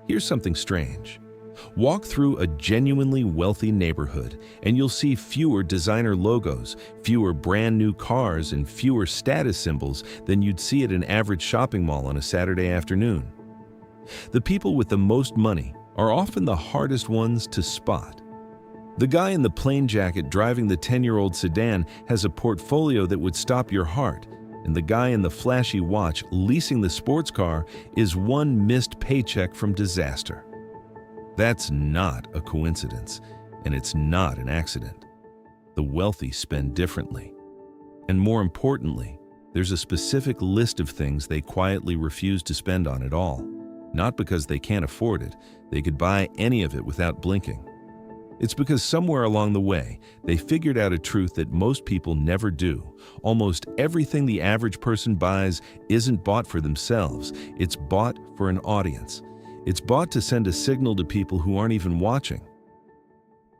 Here's something strange. Walk through a genuinely wealthy neighborhood and you'll see fewer designer logos, fewer brand new cars, and fewer status symbols than you'd see at an average shopping mall on a Saturday afternoon. The people with the most money are often the hardest ones to spot. The guy in the plain jacket driving the 10-year-old sedan has a portfolio that would stop your heart, and the guy in the flashy watch leasing the sports car is one missed paycheck from disaster. That's not a coincidence, and it's not an accident. The wealthy spend differently. And more importantly, there's a specific list of things they quietly refuse to spend on at all. Not because they can't afford it, they could buy any of it without blinking. It's because somewhere along the way, they figured out a truth that most people never do. Almost everything the average person buys isn't bought for themselves, it's bought for an audience. It's bought to send a signal to people who aren't even watching.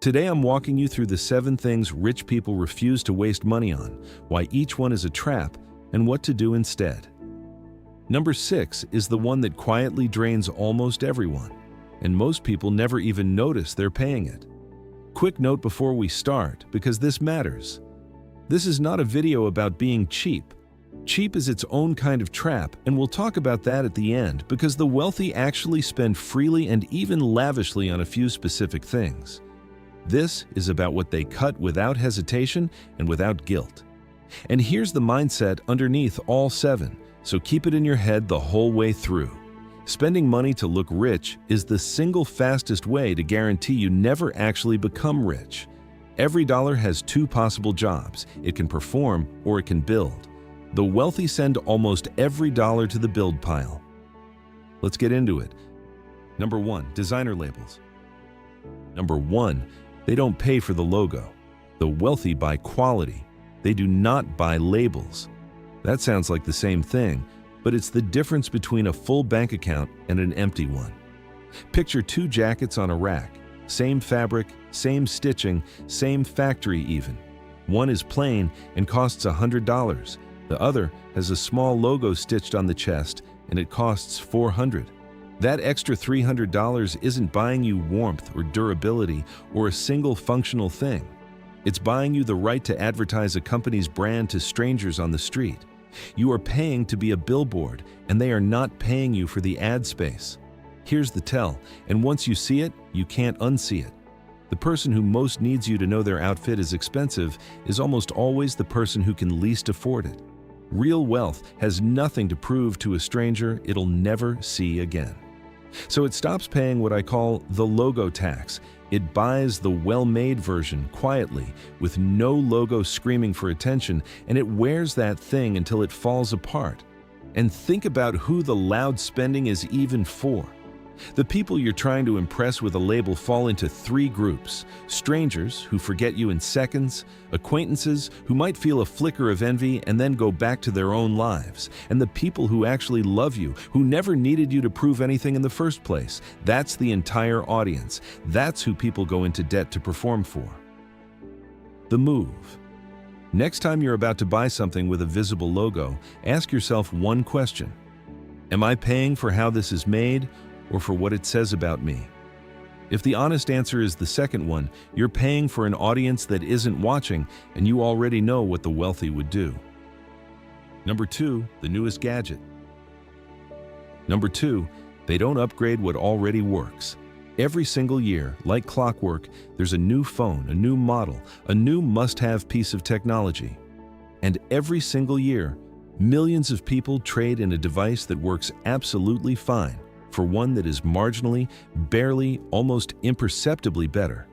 Today I'm walking you through the 7 things rich people refuse to waste money on, why each one is a trap, and what to do instead. Number 6 is the one that quietly drains almost everyone, and most people never even notice they're paying it. Quick note before we start, because this matters. This is not a video about being cheap. Cheap is its own kind of trap, and we'll talk about that at the end because the wealthy actually spend freely and even lavishly on a few specific things. This is about what they cut without hesitation and without guilt. And here's the mindset underneath all 7, so keep it in your head the whole way through. Spending money to look rich is the single fastest way to guarantee you never actually become rich. Every dollar has 2 possible jobs. It can perform or it can build. The wealthy send almost every dollar to the build pile. Let's get into it. Number 1, designer labels. Number 1, they don't pay for the logo. The wealthy buy quality. They do not buy labels. That sounds like the same thing, but it's the difference between a full bank account and an empty one. Picture 2 jackets on a rack. Same fabric, same stitching, same factory even. One is plain and costs $100. The other has a small logo stitched on the chest and it costs $400. That extra $300 isn't buying you warmth or durability or a single functional thing. It's buying you the right to advertise a company's brand to strangers on the street. You are paying to be a billboard, and they are not paying you for the ad space. Here's the tell, and once you see it, you can't unsee it. The person who most needs you to know their outfit is expensive is almost always the person who can least afford it. Real wealth has nothing to prove to a stranger it'll never see again. So it stops paying what I call the logo tax. It buys the well-made version quietly, with no logo screaming for attention, and it wears that thing until it falls apart. And think about who the loud spending is even for. The people you're trying to impress with a label fall into 3 groups: strangers who forget you in seconds, acquaintances who might feel a flicker of envy and then go back to their own lives, and the people who actually love you, who never needed you to prove anything in the first place. That's the entire audience. That's who people go into debt to perform for. The move. Next time you're about to buy something with a visible logo, ask yourself one question: am I paying for how this is made, or for what it says about me? If the honest answer is the second one, you're paying for an audience that isn't watching, and you already know what the wealthy would do. Number 2, the newest gadget. Number 2, they don't upgrade what already works. Every single year, like clockwork, there's a new phone, a new model, a new must-have piece of technology. And every single year, millions of people trade in a device that works absolutely fine for one that is marginally, barely, almost imperceptibly better.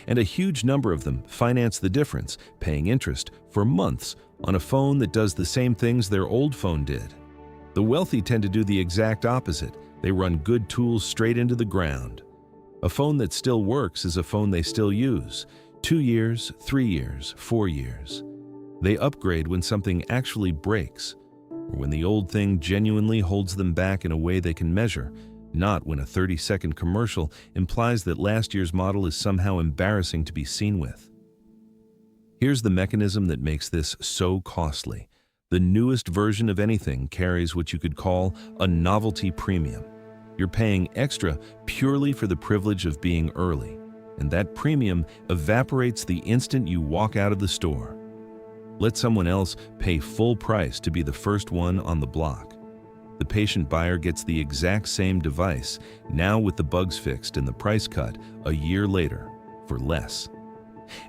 And a huge number of them finance the difference, paying interest for months on a phone that does the same things their old phone did. The wealthy tend to do the exact opposite. They run good tools straight into the ground. A phone that still works is a phone they still use. 2 years, 3 years, 4 years. They upgrade when something actually breaks, or when the old thing genuinely holds them back in a way they can measure, not when a 30-second commercial implies that last year's model is somehow embarrassing to be seen with. Here's the mechanism that makes this so costly. The newest version of anything carries what you could call a novelty premium. You're paying extra purely for the privilege of being early, and that premium evaporates the instant you walk out of the store. Let someone else pay full price to be the first one on the block. The patient buyer gets the exact same device, now with the bugs fixed and the price cut a year later, for less.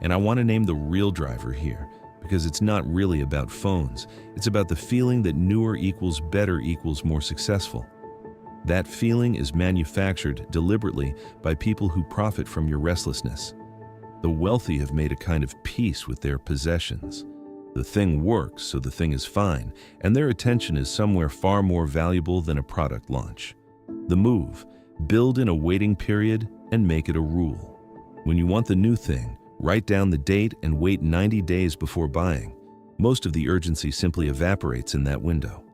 And I want to name the real driver here, because it's not really about phones. It's about the feeling that newer equals better equals more successful. That feeling is manufactured deliberately by people who profit from your restlessness. The wealthy have made a kind of peace with their possessions. The thing works, so the thing is fine, and their attention is somewhere far more valuable than a product launch. The move: build in a waiting period and make it a rule. When you want the new thing, write down the date and wait 90 days before buying. Most of the urgency simply evaporates in that window.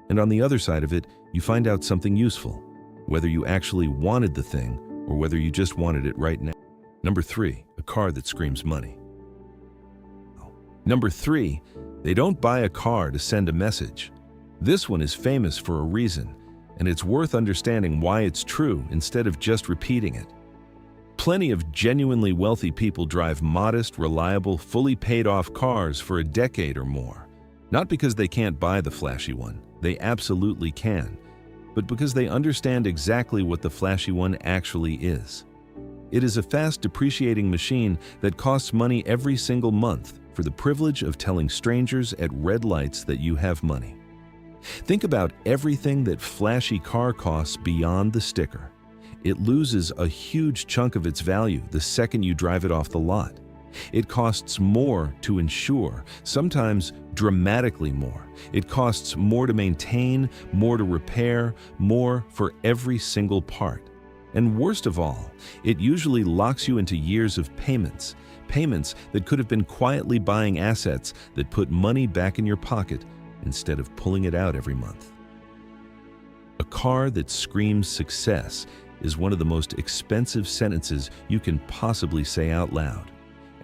And on the other side of it, you find out something useful, whether you actually wanted the thing or whether you just wanted it right now. Number 3, a car that screams money. Number 3, they don't buy a car to send a message. This one is famous for a reason, and it's worth understanding why it's true instead of just repeating it. Plenty of genuinely wealthy people drive modest, reliable, fully paid-off cars for a decade or more. Not because they can't buy the flashy one, they absolutely can, but because they understand exactly what the flashy one actually is. It is a fast depreciating machine that costs money every single month for the privilege of telling strangers at red lights that you have money. Think about everything that flashy car costs beyond the sticker. It loses a huge chunk of its value the second you drive it off the lot. It costs more to insure, sometimes dramatically more. It costs more to maintain, more to repair, more for every single part. And worst of all, it usually locks you into years of payments that could have been quietly buying assets that put money back in your pocket instead of pulling it out every month. A car that screams success is one of the most expensive sentences you can possibly say out loud.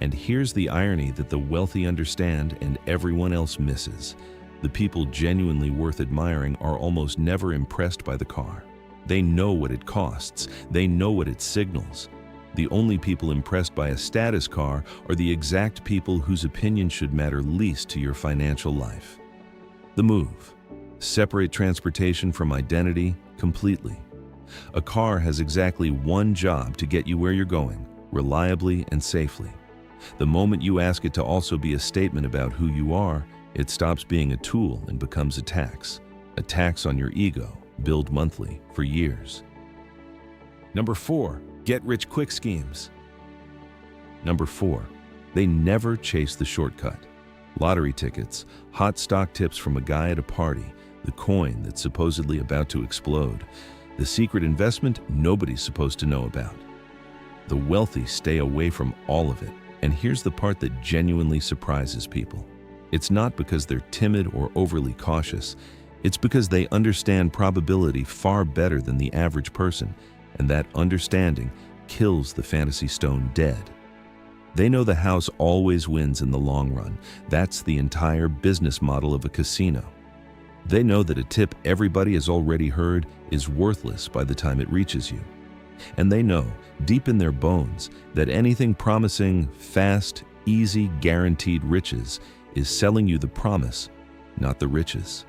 And here's the irony that the wealthy understand and everyone else misses. The people genuinely worth admiring are almost never impressed by the car. They know what it costs. They know what it signals. The only people impressed by a status car are the exact people whose opinion should matter least to your financial life. The move: separate transportation from identity completely. A car has exactly one job to get you where you're going, reliably and safely. The moment you ask it to also be a statement about who you are, it stops being a tool and becomes a tax on your ego, billed monthly for years. Number 4, get-rich-quick schemes. Number 4, they never chase the shortcut. Lottery tickets, hot stock tips from a guy at a party, the coin that's supposedly about to explode, the secret investment nobody's supposed to know about. The wealthy stay away from all of it, and here's the part that genuinely surprises people. It's not because they're timid or overly cautious. It's because they understand probability far better than the average person, and that understanding kills the fantasy stone dead. They know the house always wins in the long run. That's the entire business model of a casino. They know that a tip everybody has already heard is worthless by the time it reaches you. And they know, deep in their bones, that anything promising fast, easy, guaranteed riches is selling you the promise, not the riches.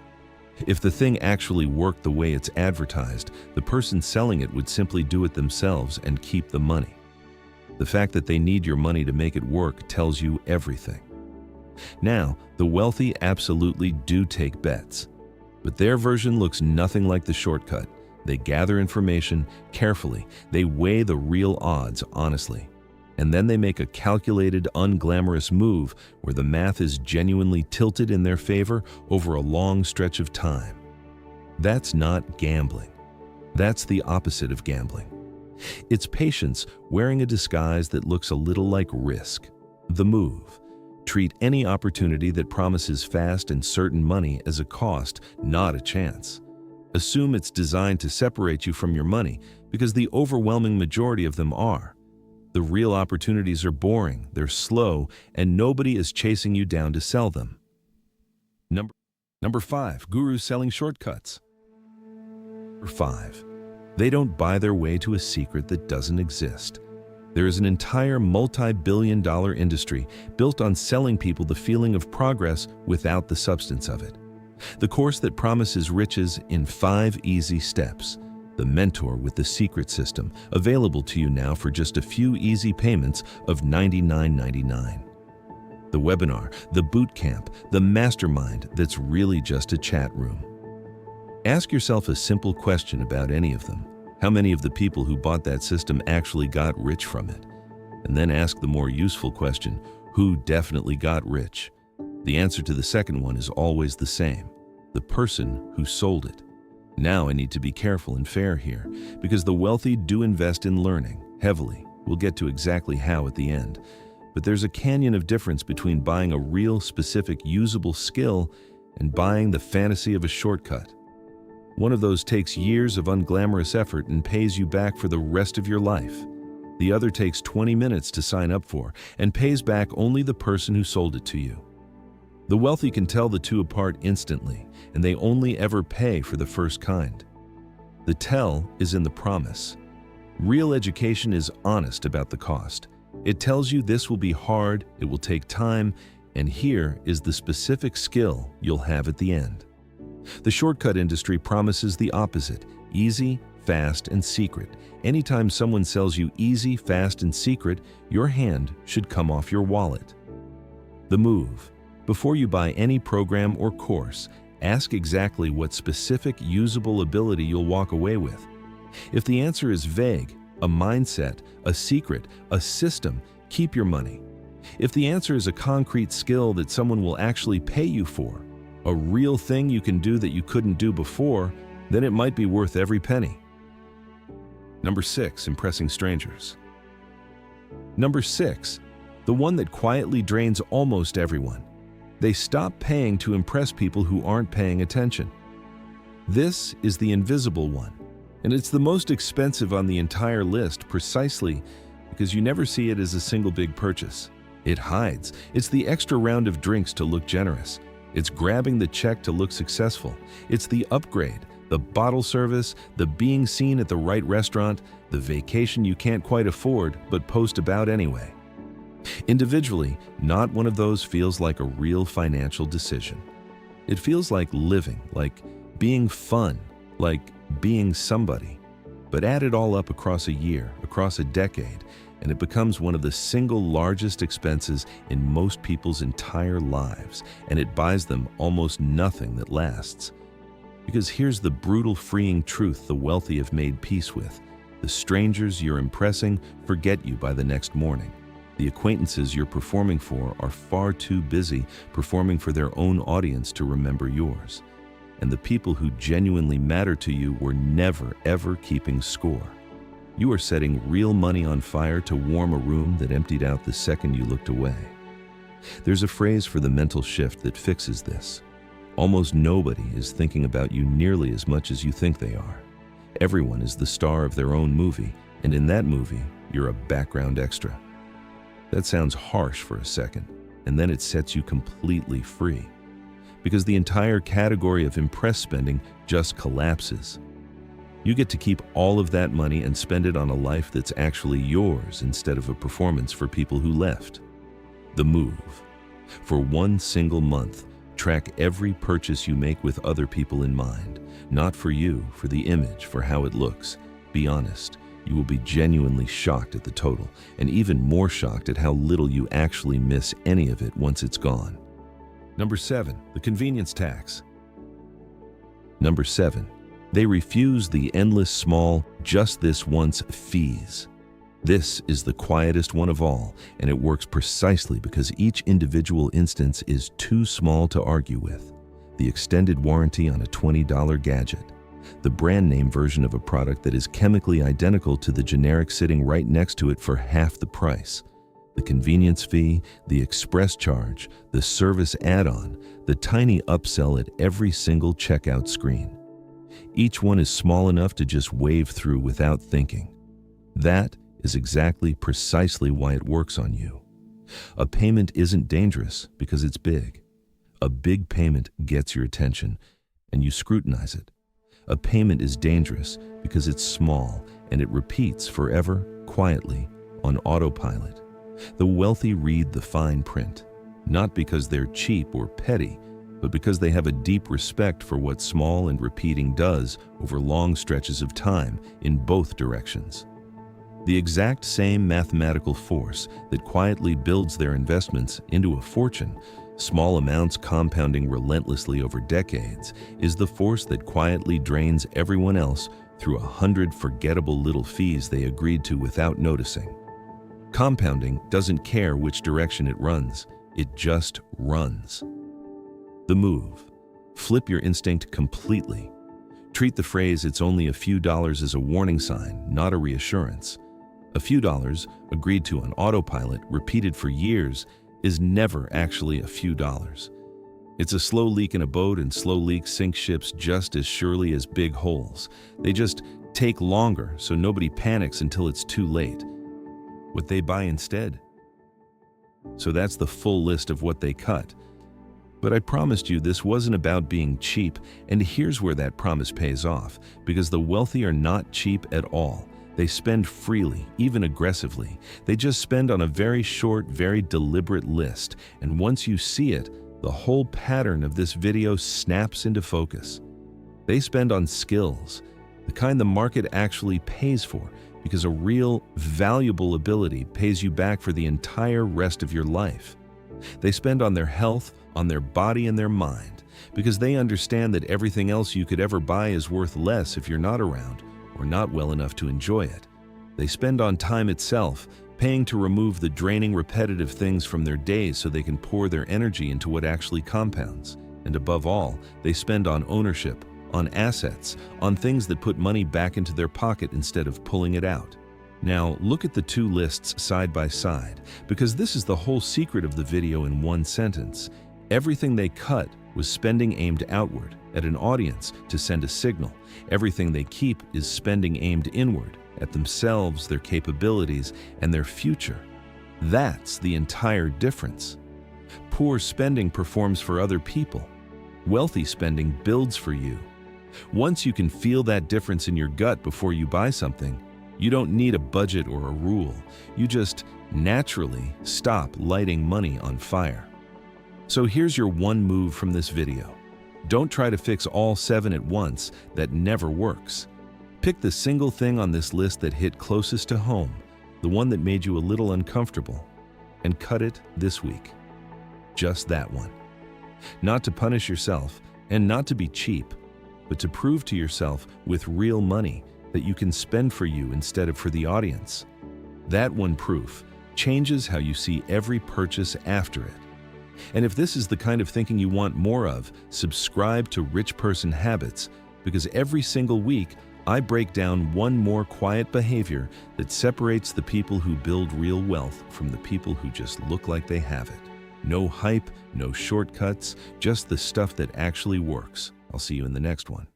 If the thing actually worked the way it's advertised, the person selling it would simply do it themselves and keep the money. The fact that they need your money to make it work tells you everything. Now, the wealthy absolutely do take bets, but their version looks nothing like the shortcut. They gather information carefully, they weigh the real odds honestly, and then they make a calculated, unglamorous move where the math is genuinely tilted in their favor over a long stretch of time. That's not gambling. That's the opposite of gambling. It's patience wearing a disguise that looks a little like risk. The move: treat any opportunity that promises fast and certain money as a cost, not a chance. Assume it's designed to separate you from your money, because the overwhelming majority of them are. The real opportunities are boring, they're slow, and nobody is chasing you down to sell them. Number 5, gurus selling shortcuts. Number 5, They don't buy their way to a secret that doesn't exist. There is an entire multi-billion-dollar industry built on selling people the feeling of progress without the substance of it. The course that promises riches in 5 easy steps. The mentor with the secret system, available to you now for just a few easy payments of $99.99. The webinar, the boot camp, the mastermind that's really just a chat room. Ask yourself a simple question about any of them. How many of the people who bought that system actually got rich from it? And then ask the more useful question, who definitely got rich? The answer to the second one is always the same: the person who sold it. Now I need to be careful and fair here, because the wealthy do invest in learning heavily. We'll get to exactly how at the end. But there's a canyon of difference between buying a real, specific, usable skill and buying the fantasy of a shortcut. One of those takes years of unglamorous effort and pays you back for the rest of your life. The other takes 20 minutes to sign up for and pays back only the person who sold it to you. The wealthy can tell the two apart instantly, and they only ever pay for the first kind. The tell is in the promise. Real education is honest about the cost. It tells you this will be hard, it will take time, and here is the specific skill you'll have at the end. The shortcut industry promises the opposite: easy, fast, and secret. Anytime someone sells you easy, fast, and secret, your hand should come off your wallet. The move. Before you buy any program or course, ask exactly what specific, usable ability you'll walk away with. If the answer is vague, a mindset, a secret, a system, keep your money. If the answer is a concrete skill that someone will actually pay you for, a real thing you can do that you couldn't do before, then it might be worth every penny. Number 6, impressing strangers. Number 6, the one that quietly drains almost everyone. They stop paying to impress people who aren't paying attention. This is the invisible one, and it's the most expensive on the entire list precisely because you never see it as a single big purchase. It hides. It's the extra round of drinks to look generous. It's grabbing the check to look successful. It's the upgrade, the bottle service, the being seen at the right restaurant, the vacation you can't quite afford but post about anyway. Individually, not one of those feels like a real financial decision. It feels like living, like being fun, like being somebody. But add it all up across a year, across a decade, and it becomes one of the single largest expenses in most people's entire lives, and it buys them almost nothing that lasts. Because here's the brutal, freeing truth the wealthy have made peace with: the strangers you're impressing forget you by the next morning. The acquaintances you're performing for are far too busy performing for their own audience to remember yours. And the people who genuinely matter to you were never, ever keeping score. You are setting real money on fire to warm a room that emptied out the second you looked away. There's a phrase for the mental shift that fixes this. Almost nobody is thinking about you nearly as much as you think they are. Everyone is the star of their own movie, and in that movie, you're a background extra. That sounds harsh for a second, and then it sets you completely free. Because the entire category of impress spending just collapses. You get to keep all of that money and spend it on a life that's actually yours instead of a performance for people who left. The move. For one single month, track every purchase you make with other people in mind. Not for you, for the image, for how it looks. Be honest. You will be genuinely shocked at the total, and even more shocked at how little you actually miss any of it once it's gone. Number 7, the convenience tax. Number 7, they refuse the endless small, just this once fees. This is the quietest one of all, and it works precisely because each individual instance is too small to argue with. The extended warranty on a $20 gadget. The brand name version of a product that is chemically identical to the generic sitting right next to it for half the price. The convenience fee, the express charge, the service add-on, the tiny upsell at every single checkout screen. Each one is small enough to just wave through without thinking. That is exactly precisely why it works on you. A payment isn't dangerous because it's big. A big payment gets your attention, and you scrutinize it. A payment is dangerous because it's small and it repeats forever, quietly, on autopilot. The wealthy read the fine print, not because they're cheap or petty, but because they have a deep respect for what small and repeating does over long stretches of time in both directions. The exact same mathematical force that quietly builds their investments into a fortune, small amounts compounding relentlessly over decades, is the force that quietly drains everyone else through 100 forgettable little fees they agreed to without noticing. Compounding doesn't care which direction it runs, it just runs. The move. Flip your instinct completely. Treat the phrase "it's only a few dollars" as a warning sign, not a reassurance. A few dollars, agreed to on autopilot, repeated for years, is never actually a few dollars. It's a slow leak in a boat, and slow leaks sink ships just as surely as big holes. They just take longer, so nobody panics until it's too late. What they buy instead. So that's the full list of what they cut. But I promised you this wasn't about being cheap, and here's where that promise pays off, because the wealthy are not cheap at all. They spend freely, even aggressively. They just spend on a very short, very deliberate list, and once you see it, the whole pattern of this video snaps into focus. They spend on skills, the kind the market actually pays for, because a real, valuable ability pays you back for the entire rest of your life. They spend on their health, on their body and their mind, because they understand that everything else you could ever buy is worth less if you're not around or not well enough to enjoy it. They spend on time itself, paying to remove the draining, repetitive things from their days so they can pour their energy into what actually compounds. And above all, they spend on ownership, on assets, on things that put money back into their pocket instead of pulling it out. Now, look at the two lists side by side, because this is the whole secret of the video in one sentence. Everything they cut was spending aimed outward, at an audience, to send a signal. Everything they keep is spending aimed inward, at themselves, their capabilities, and their future. That's the entire difference. Poor spending performs for other people. Wealthy spending builds for you. Once you can feel that difference in your gut before you buy something, you don't need a budget or a rule. You just naturally stop lighting money on fire. So here's your one move from this video. Don't try to fix all 7 at once. That never works. Pick the single thing on this list that hit closest to home, the one that made you a little uncomfortable, and cut it this week. Just that one. Not to punish yourself, and not to be cheap, but to prove to yourself with real money that you can spend for you instead of for the audience. That one proof changes how you see every purchase after it. And if this is the kind of thinking you want more of, subscribe to Rich Person Habits, because every single week I break down one more quiet behavior that separates the people who build real wealth from the people who just look like they have it. No hype, no shortcuts, just the stuff that actually works. I'll see you in the next one.